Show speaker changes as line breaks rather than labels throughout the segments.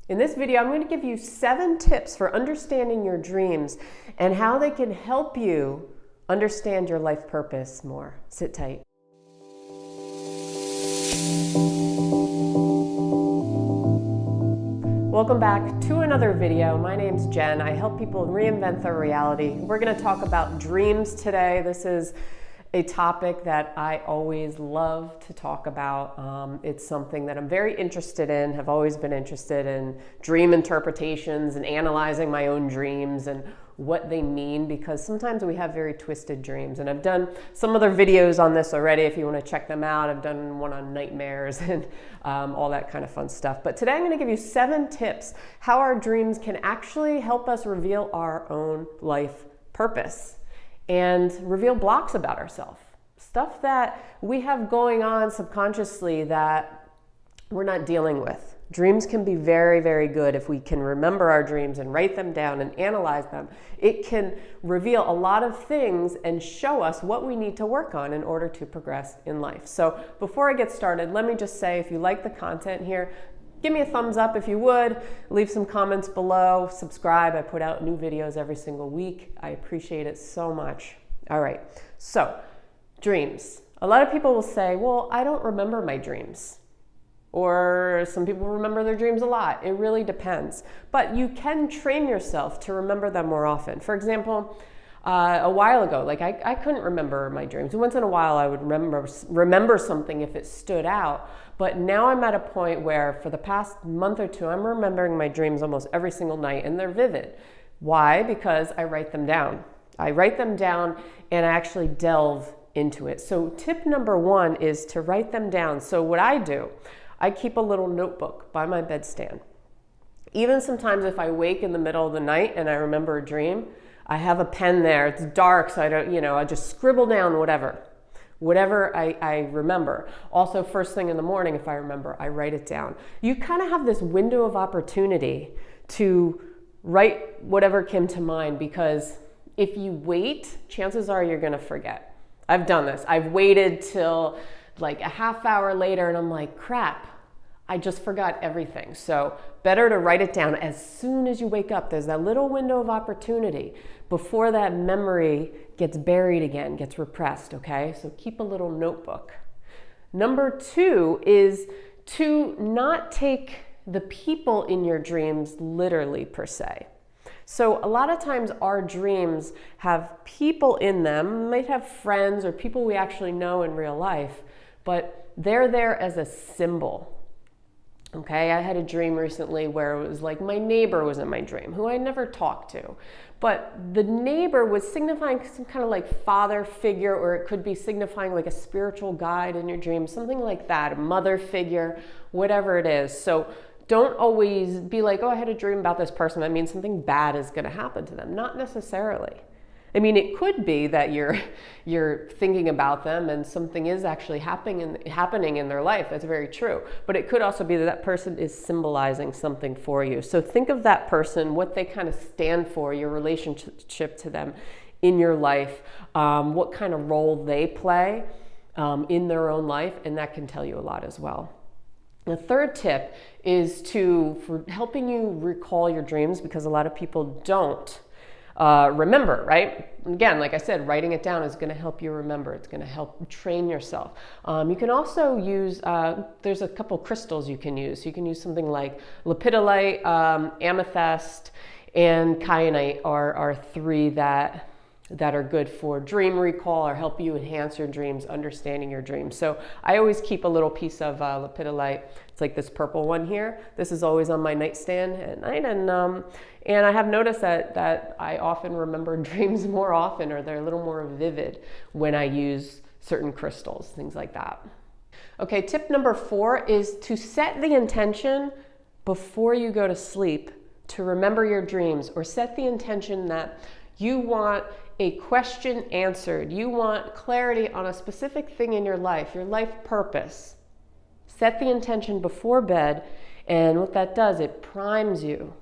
In this video, I'm going to give you 7 tips for understanding your dreams and how they can help you understand your life purpose more. Sit tight. Welcome back to another video. My name's Jen. I help people reinvent their reality. We're going to talk about dreams today. This is a topic that I always love to talk about. It's something that I'm very interested in, have always been interested in dream interpretations and analyzing my own dreams and what they mean, because sometimes we have very twisted dreams. And I've done some other videos on this already if you want to check them out. I've done one on nightmares and all that kind of fun stuff. But today I'm going to give you 7 tips how our dreams can actually help us reveal our own life purpose and reveal blocks about ourselves, stuff that we have going on subconsciously that we're not dealing with. Dreams can be very, very good if we can remember our dreams and write them down and analyze them. It can reveal a lot of things and show us what we need to work on in order to progress in life. So before I get started, let me just say, if you like the content here, give me a thumbs up if you would, leave some comments below, subscribe. I put out new videos every single week. I appreciate it so much. All right, so dreams. A lot of people will say, well, I don't remember my dreams. Or some people remember their dreams a lot. It really depends. But you can train yourself to remember them more often. For example, a while ago, I couldn't remember my dreams. Once in a while I would remember something if it stood out. But now I'm at a point where for the past month or two, I'm remembering my dreams almost every single night, and they're vivid. Why? Because I write them down. I write them down and I actually delve into it. So tip number 1 is to write them down. So what I do, I keep a little notebook by my bedstand. Even sometimes if I wake in the middle of the night and I remember a dream, I have a pen there. It's dark, so I don't, I just scribble down whatever I remember. Also, first thing in the morning, if I remember, I write it down. You kind of have this window of opportunity to write whatever came to mind, because if you wait, chances are you're going to forget. I've done this. I've waited till like a half hour later and I'm like, crap, I just forgot everything. So better to write it down as soon as you wake up. There's that little window of opportunity before that memory gets buried again, gets repressed, okay? So keep a little notebook. Number 2 is to not take the people in your dreams literally per se. So a lot of times our dreams have people in them, might have friends or people we actually know in real life, but they're there as a symbol. Okay, I had a dream recently where it was like my neighbor was in my dream, who I never talked to. But the neighbor was signifying some kind of like father figure, or it could be signifying like a spiritual guide in your dream, something like that, a mother figure, whatever it is. So don't always be like, oh, I had a dream about this person. That means something bad is going to happen to them. Not necessarily. I mean, it could be that you're thinking about them and something is actually happening in their life. That's very true. But it could also be that that person is symbolizing something for you. So think of that person, what they kind of stand for, your relationship to them in your life, what kind of role they play in their own life, and that can tell you a lot as well. The third tip is for helping you recall your dreams, because a lot of people don't remember, right? Again, like I said, writing it down is going to help you remember. It's going to help train yourself. You can also use, there's a couple crystals you can use. You can use something like lepidolite, amethyst, and kyanite are 3 that are good for dream recall or help you enhance your dreams, understanding your dreams. So I always keep a little piece of lepidolite. It's like this purple one here. This is always on my nightstand at night, and I have noticed that I often remember dreams more often, or they're a little more vivid when I use certain crystals, things like that. Okay, tip number 4 is to set the intention before you go to sleep to remember your dreams, or set the intention that you want a question answered. You want clarity on a specific thing in your life purpose. Set the intention before bed, and what that does, it primes you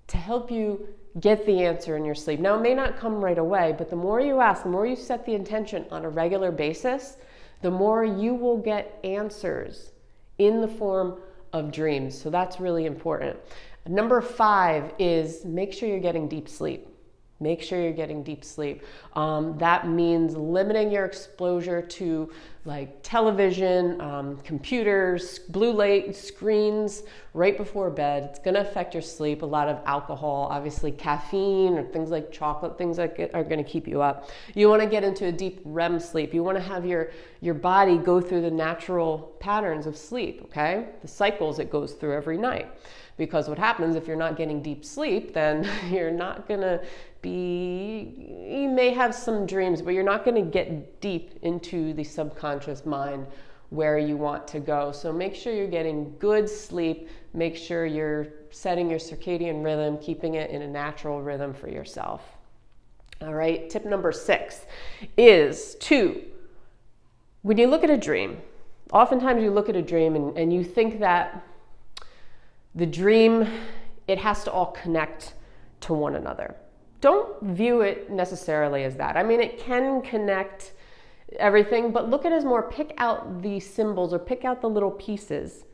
to help you get the answer in your sleep. Now, it may not come right away, but the more you ask, the more you set the intention on a regular basis, the more you will get answers in the form of dreams. So that's really important. Number 5 is make sure you're getting deep sleep. Make sure you're getting deep sleep. That means limiting your exposure to like television, computers, blue light screens right before bed. It's going to affect your sleep. A lot of alcohol, obviously caffeine or things like chocolate, things that are going to keep you up. You want to get into a deep REM sleep. You want to have your body go through the natural patterns of sleep, okay? The cycles it goes through every night. Because what happens if you're not getting deep sleep, then you're not going to you may have some dreams, but you're not going to get deep into the subconscious mind where you want to go. So make sure you're getting good sleep. Make sure you're setting your circadian rhythm, keeping it in a natural rhythm for yourself. All right, tip number 6 is when you look at a dream, oftentimes you look at a dream and you think that the dream, it has to all connect to one another. Don't view it necessarily as that. I mean, it can connect everything, but look at it as more, pick out the symbols or pick out the little pieces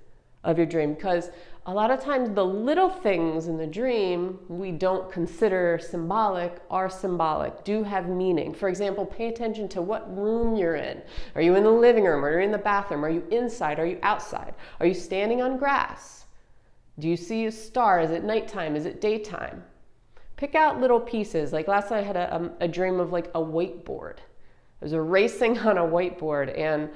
of your dream, because a lot of times the little things in the dream we don't consider symbolic are symbolic, do have meaning. For example, pay attention to what room you're in. Are you in the living room? Are you in the bathroom? Are you inside? Are you outside? Are you standing on grass? Do you see a star? Is it nighttime? Is it daytime? Pick out little pieces. Like last night I had a dream of like a whiteboard. I was erasing on a whiteboard, and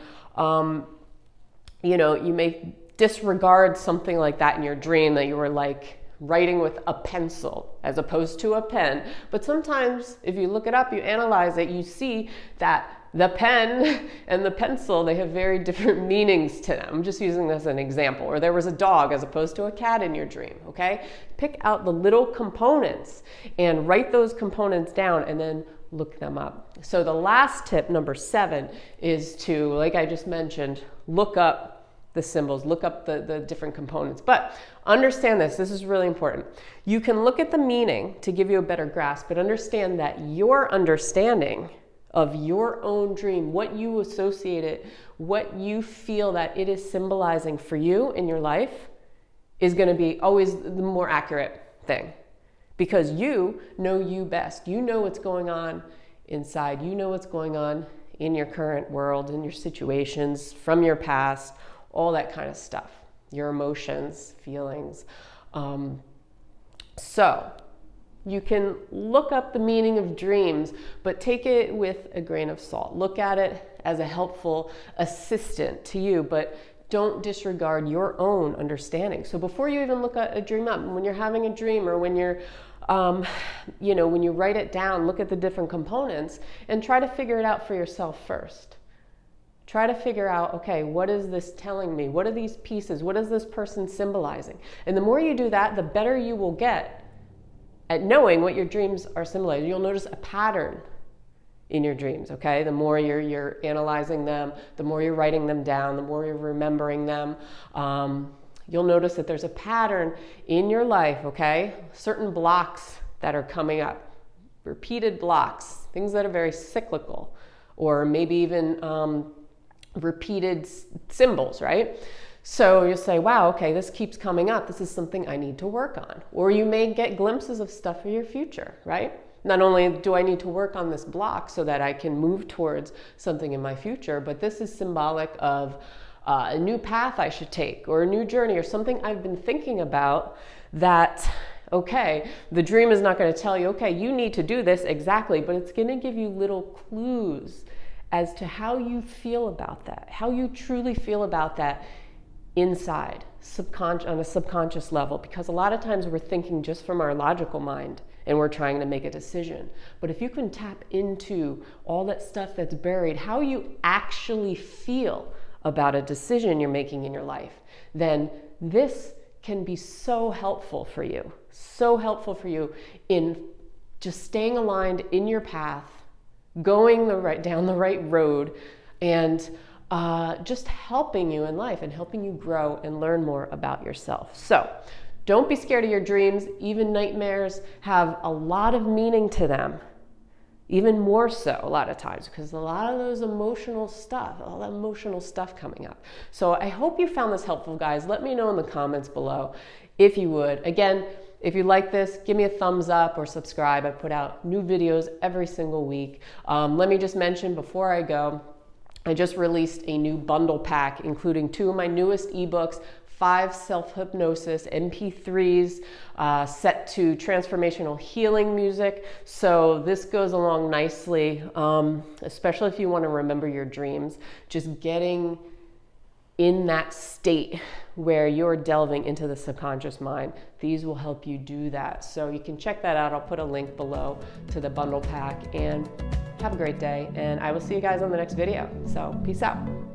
you may disregard something like that in your dream, that you were like writing with a pencil as opposed to a pen. But sometimes if you look it up, you analyze it, you see that the pen and the pencil, they have very different meanings to them. I'm just using this as an example. Or there was a dog as opposed to a cat in your dream, okay? Pick out the little components and write those components down and then look them up. So the last tip, number 7, is to, like I just mentioned, look up the symbols, look up the different components. But understand this is really important. You can look at the meaning to give you a better grasp, but understand that your understanding of your own dream, what you associate it, what you feel that it is symbolizing for you in your life, is going to be always the more accurate thing. Because you know you best. You know what's going on inside. You know what's going on in your current world, in your situations, from your past, all that kind of stuff. Your emotions, feelings. So you can look up the meaning of dreams, but take it with a grain of salt. Look at it as a helpful assistant to you, but don't disregard your own understanding. So before you even look at a dream up, when you're having a dream or when you're, when you write it down, look at the different components and try to figure it out for yourself first. Try to figure out, okay, what is this telling me? What are these pieces? What is this person symbolizing? And the more you do that, the better you will get at knowing what your dreams are symbolizing. You'll notice a pattern in your dreams, okay? The more you're analyzing them, the more you're writing them down, the more you're remembering them, you'll notice that there's a pattern in your life, okay? Certain blocks that are coming up, repeated blocks, things that are very cyclical, or maybe even repeated symbols, right? So you'll say, wow, okay, this keeps coming up. This is something I need to work on. Or you may get glimpses of stuff for your future, right? Not only do I need to work on this block so that I can move towards something in my future, but this is symbolic of a new path I should take, or a new journey, or something I've been thinking about that, okay, the dream is not going to tell you, okay, you need to do this exactly, but it's going to give you little clues as to how you feel about that, how you truly feel about that inside, on a subconscious level, because a lot of times we're thinking just from our logical mind and we're trying to make a decision. But if you can tap into all that stuff that's buried, how you actually feel about a decision you're making in your life, then this can be so helpful for you in just staying aligned in your path, going down the right road, and just helping you in life and helping you grow and learn more about yourself. So don't be scared of your dreams. Even nightmares have a lot of meaning to them. even more so a lot of times, because a lot of those emotional stuff, all that emotional stuff coming up. So I hope you found this helpful, guys. Let me know in the comments below if you would. Again, if you like this, give me a thumbs up or subscribe. I put out new videos every single week. Let me just mention before I go, I just released a new bundle pack, including 2 of my newest ebooks, 5 self-hypnosis MP3s set to transformational healing music. So this goes along nicely, especially if you want to remember your dreams. Just getting in that state where you're delving into the subconscious mind. These will help you do that. So you can check that out. I'll put a link below to the bundle pack, and have a great day. And I will see you guys on the next video. So peace out.